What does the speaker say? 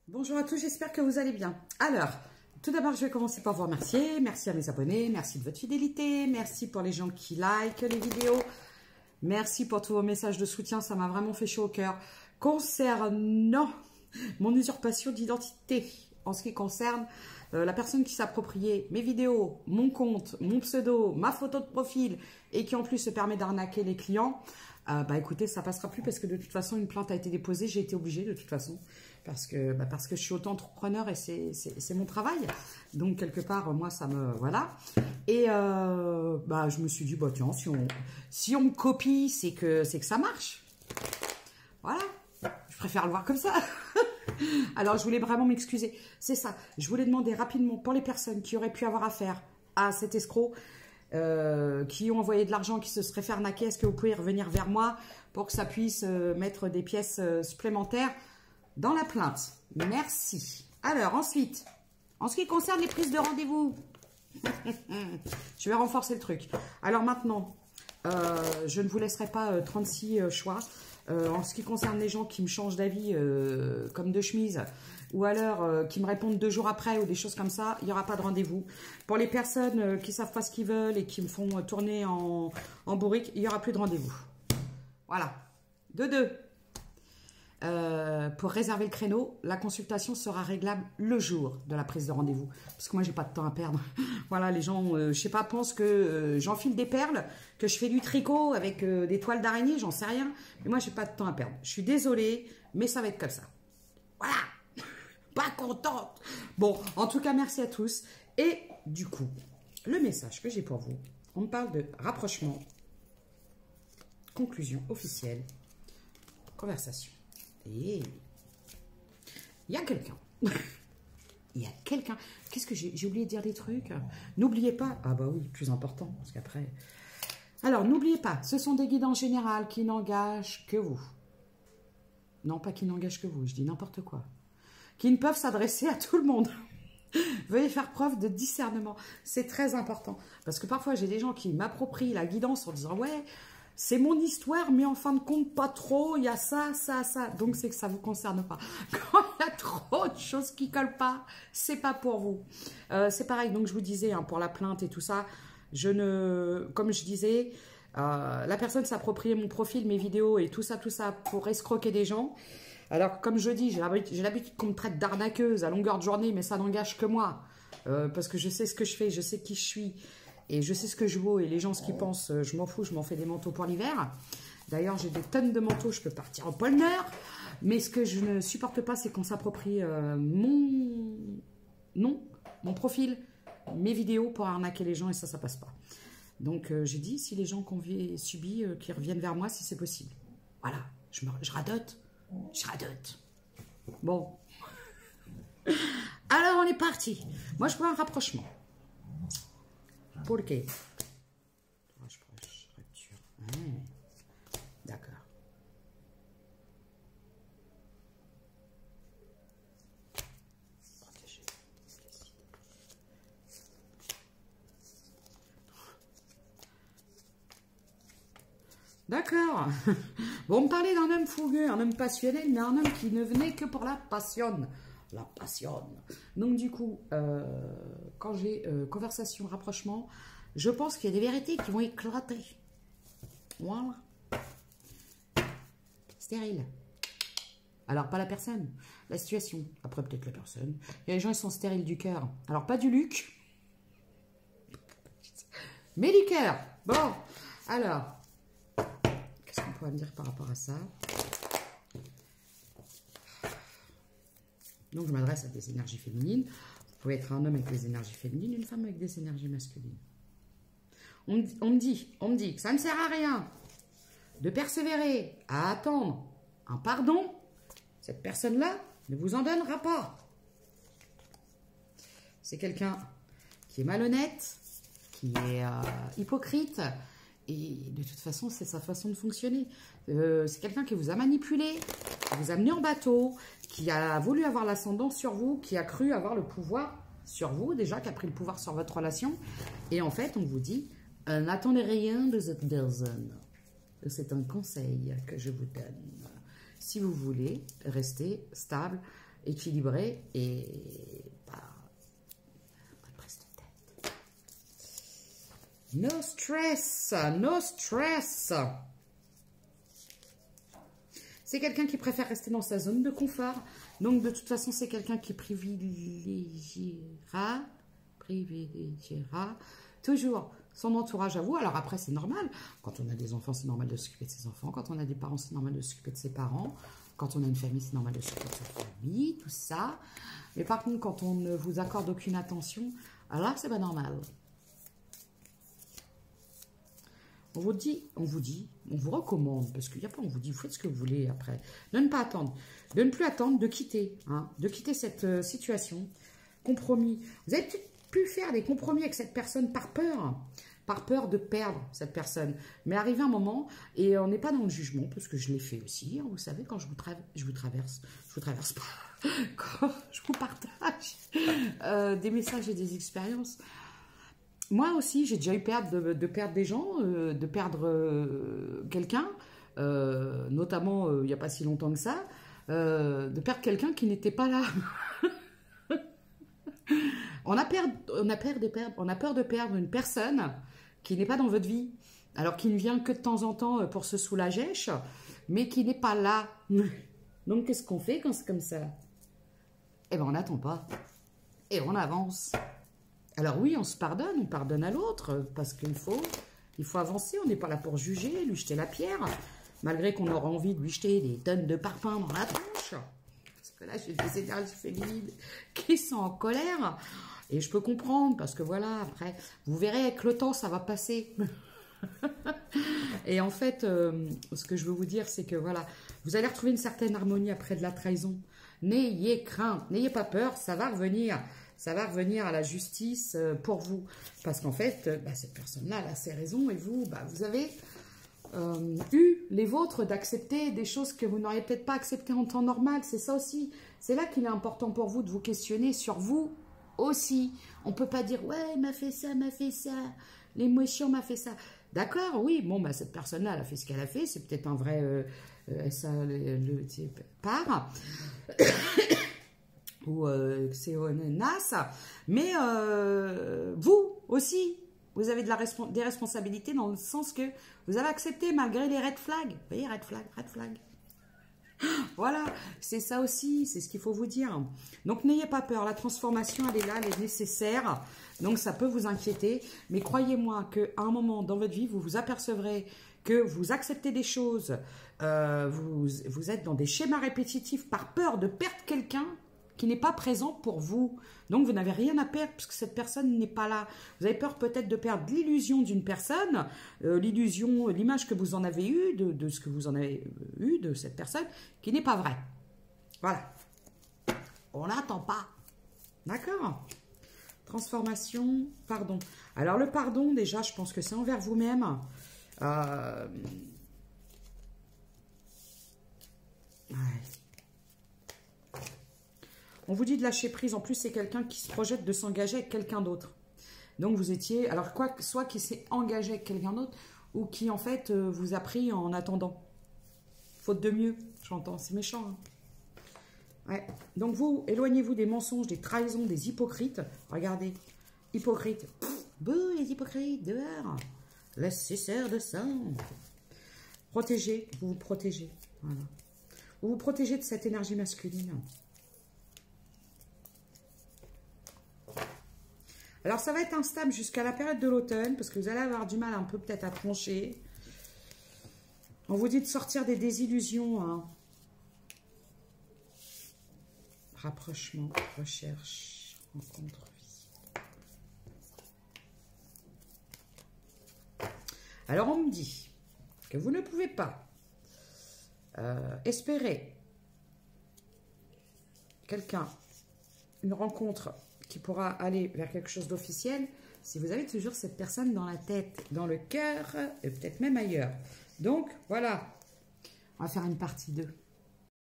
Bonjour à tous, j'espère que vous allez bien. Alors, tout d'abord, je vais commencer par vous remercier. Merci à mes abonnés, merci de votre fidélité, merci pour les gens qui likent les vidéos. Merci pour tous vos messages de soutien, ça m'a vraiment fait chaud au cœur. Concernant mon usurpation d'identité, en ce qui concerne la personne qui s'appropriait mes vidéos, mon compte, mon pseudo, ma photo de profil et qui en plus se permet d'arnaquer les clients, bah écoutez, ça passera plus parce que de toute façon, une plainte a été déposée. J'ai été obligée de toute façon parce que je suis auto-entrepreneur et c'est mon travail. Donc, quelque part, moi, ça me... Voilà. Et je me suis dit, bah tiens, si on me copie, c'est que ça marche. Voilà. Je préfère le voir comme ça. Alors, je voulais vraiment m'excuser. C'est ça. Je voulais demander rapidement pour les personnes qui auraient pu avoir affaire à cet escroc, qui ont envoyé de l'argent, qui se seraient fait arnaquer, est-ce que vous pouvez revenir vers moi pour que ça puisse mettre des pièces supplémentaires dans la plainte? Merci. Alors, ensuite, en ce qui concerne les prises de rendez-vous, je vais renforcer le truc. Alors maintenant, je ne vous laisserai pas 36 choix. En ce qui concerne les gens qui me changent d'avis comme de chemise, ou alors qui me répondent 2 jours après ou des choses comme ça, il n'y aura pas de rendez-vous. Pour les personnes qui ne savent pas ce qu'ils veulent et qui me font tourner en bourrique, il n'y aura plus de rendez-vous. Voilà. De deux. Pour réserver le créneau, la consultation sera réglable le jour de la prise de rendez-vous. Parce que moi, j'ai pas de temps à perdre. Voilà, les gens, je sais pas, pensent que j'enfile des perles, que je fais du tricot avec des toiles d'araignée, j'en sais rien. Mais moi, j'ai pas de temps à perdre. Je suis désolée, mais ça va être comme ça. Voilà. Pas contente. Bon, en tout cas, merci à tous. Et du coup, le message que j'ai pour vous, on me parle de rapprochement, conclusion officielle, conversation. Et il y a quelqu'un. Il y a quelqu'un. Qu'est-ce que j'ai oublié de dire des trucs? N'oubliez pas. Ah bah oui, plus important. Parce qu'après... Alors, n'oubliez pas, ce sont des guides en général qui n'engagent que vous. Non, pas qui n'engagent que vous, je dis n'importe quoi. Qui ne peuvent s'adresser à tout le monde. Veuillez faire preuve de discernement. C'est très important. Parce que parfois, j'ai des gens qui m'approprient la guidance en disant « Ouais, c'est mon histoire, mais en fin de compte, pas trop. Il y a ça, ça, ça. » Donc, c'est que ça ne vous concerne pas. Quand il y a trop de choses qui ne collent pas, c'est pas pour vous. C'est pareil. Donc, je vous disais, hein, pour la plainte et tout ça, comme je disais, la personne s'appropriait mon profil, mes vidéos et tout ça pour escroquer des gens. Alors, comme je dis, j'ai l'habitude qu'on me traite d'arnaqueuse à longueur de journée, mais ça n'engage que moi. Parce que je sais ce que je fais, je sais qui je suis. Et je sais ce que je vaux. Et les gens, ce qu'ils pensent, je m'en fous, je m'en fais des manteaux pour l'hiver. D'ailleurs, j'ai des tonnes de manteaux, je peux partir en pôle Nord. Mais ce que je ne supporte pas, c'est qu'on s'approprie mon nom, mon profil, mes vidéos pour arnaquer les gens. Et ça passe pas. Donc, j'ai dit, si les gens qu'on subit, qu'ils reviennent vers moi, si c'est possible. Voilà, je radote. Je radote. Bon. Alors, on est parti. Moi, je prends un rapprochement. Pour lequel? Rupture. D'accord. Protéger. D'accord. Bon, on me parlait d'un homme fougueux, un homme passionnel, mais un homme qui ne venait que pour la passion. La passion. Donc, du coup, quand j'ai conversation, rapprochement, je pense qu'il y a des vérités qui vont éclater. Voilà. Stérile. Alors, pas la personne, la situation. Après, peut-être la personne. Il y a des gens, ils sont stériles du cœur. Alors, pas du Luc, mais du cœur. Bon, alors... Qu'est-ce qu'on pourrait me dire par rapport à ça? Donc, je m'adresse à des énergies féminines. Vous pouvez être un homme avec des énergies féminines, une femme avec des énergies masculines. On me dit que ça ne sert à rien de persévérer à attendre un pardon. Cette personne-là ne vous en donnera pas. C'est quelqu'un qui est malhonnête, qui est hypocrite. Et de toute façon, c'est sa façon de fonctionner. C'est quelqu'un qui vous a manipulé, qui vous a mené en bateau, qui a voulu avoir l'ascendant sur vous, qui a cru avoir le pouvoir sur vous, déjà, qui a pris le pouvoir sur votre relation. Et en fait, on vous dit, n'attendez rien de cette personne. C'est un conseil que je vous donne. Si vous voulez rester stable équilibré et pas de prise de tête. No stress, no stress. C'est quelqu'un qui préfère rester dans sa zone de confort. Donc, de toute façon, c'est quelqu'un qui privilégiera toujours son entourage à vous. Alors après, c'est normal. Quand on a des enfants, c'est normal de s'occuper de ses enfants. Quand on a des parents, c'est normal de s'occuper de ses parents. Quand on a une famille, c'est normal de s'occuper de sa famille, tout ça. Mais par contre, quand on ne vous accorde aucune attention, alors c'est pas normal. On vous recommande, parce qu'il n'y a pas, on vous dit, vous faites ce que vous voulez après. De ne pas attendre, de ne plus attendre, de quitter cette situation. Compromis. Vous avez peut-être pu faire des compromis avec cette personne par peur de perdre cette personne. Mais arrivé un moment, et on n'est pas dans le jugement, parce que je l'ai fait aussi, hein, vous savez, quand je vous traverse pas, quand je vous partage des messages et des expériences. Moi aussi, j'ai déjà eu peur de perdre des gens, de perdre quelqu'un, notamment il n'y a pas si longtemps que ça, de perdre quelqu'un qui n'était pas là. On a peur de perdre une personne qui n'est pas dans votre vie, alors qui ne vient que de temps en temps pour se soulager, mais qui n'est pas là. Donc, qu'est-ce qu'on fait quand c'est comme ça? Eh bien, on n'attend pas. Et on avance. Alors oui, on pardonne à l'autre, parce qu'il faut avancer, on n'est pas là pour juger, lui jeter la pierre, malgré qu'on aura envie de lui jeter des tonnes de parfum dans la tronche. Parce que là, j'ai des énergies féminines qui sont en colère, et je peux comprendre, parce que voilà, après, vous verrez, avec le temps, ça va passer. Et en fait, ce que je veux vous dire, c'est que voilà, vous allez retrouver une certaine harmonie après de la trahison. N'ayez crainte, n'ayez pas peur, ça va revenir. Ça va revenir à la justice pour vous. Parce qu'en fait, cette personne-là, elle a ses raisons. Et vous, vous avez eu les vôtres d'accepter des choses que vous n'auriez peut-être pas acceptées en temps normal. C'est ça aussi. C'est là qu'il est important pour vous de vous questionner sur vous aussi. On ne peut pas dire, ouais, il m'a fait ça, l'émotion m'a fait ça. D'accord, oui, bon, cette personne-là, elle a fait ce qu'elle a fait. C'est peut-être un vrai part. Ou c'est NAS, mais vous aussi, vous avez des responsabilités dans le sens que vous avez accepté malgré les red flags. Vous voyez, red flag. Voilà, c'est ça aussi, c'est ce qu'il faut vous dire. Donc, n'ayez pas peur, la transformation, elle est là, elle est nécessaire. Donc, ça peut vous inquiéter, mais croyez-moi qu'à un moment dans votre vie, vous vous apercevrez que vous acceptez des choses, vous êtes dans des schémas répétitifs par peur de perdre quelqu'un qui n'est pas présent pour vous. Donc, vous n'avez rien à perdre puisque cette personne n'est pas là. Vous avez peur peut-être de perdre l'illusion d'une personne, l'image que vous en avez eue, de ce que vous en avez eu de cette personne, qui n'est pas vraie. Voilà. On n'attend pas. D'accord? Transformation, pardon. Alors, le pardon, déjà, je pense que c'est envers vous-même. Ouais. On vous dit de lâcher prise. En plus, c'est quelqu'un qui se projette de s'engager avec quelqu'un d'autre. Donc, vous étiez... Alors, soit qui s'est engagé avec quelqu'un d'autre ou qui, en fait, vous a pris en attendant. Faute de mieux, j'entends. C'est méchant. Hein. Ouais. Donc, vous, éloignez-vous des mensonges, des trahisons, des hypocrites. Regardez. Hypocrite. Bouh, les hypocrites, dehors. Les suceurs de sang. Protégez. Vous vous protégez. Voilà. Vous vous protégez de cette énergie masculine. Alors, ça va être instable jusqu'à la période de l'automne, parce que vous allez avoir du mal un peu peut-être à trancher. On vous dit de sortir des désillusions. Hein. Rapprochement, recherche, rencontre, vie. Alors, on me dit que vous ne pouvez pas espérer quelqu'un, une rencontre qui pourra aller vers quelque chose d'officiel si vous avez toujours cette personne dans la tête, dans le cœur et peut-être même ailleurs. Donc, voilà, on va faire une partie 2.